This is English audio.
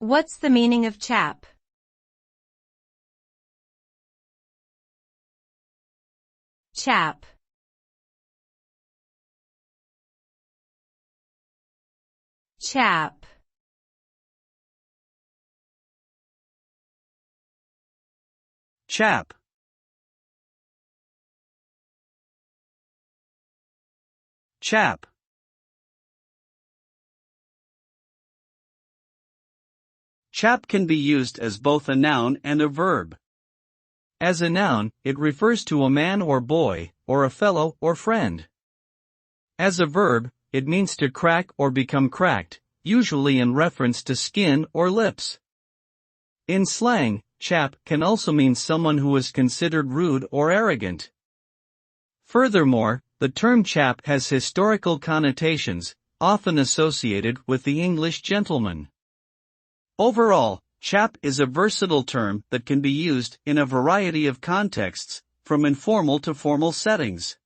What's the meaning of chap? Chap. Chap. Chap. Chap. Chap can be used as both a noun and a verb. As a noun, it refers to a man or boy, or a fellow or friend. As a verb, it means to crack or become cracked, usually in reference to skin or lips. In slang, chap can also mean someone who is considered rude or arrogant. Furthermore, the term chap has historical connotations, often associated with the English gentleman. Overall, chap is a versatile term that can be used in a variety of contexts, from informal to formal settings.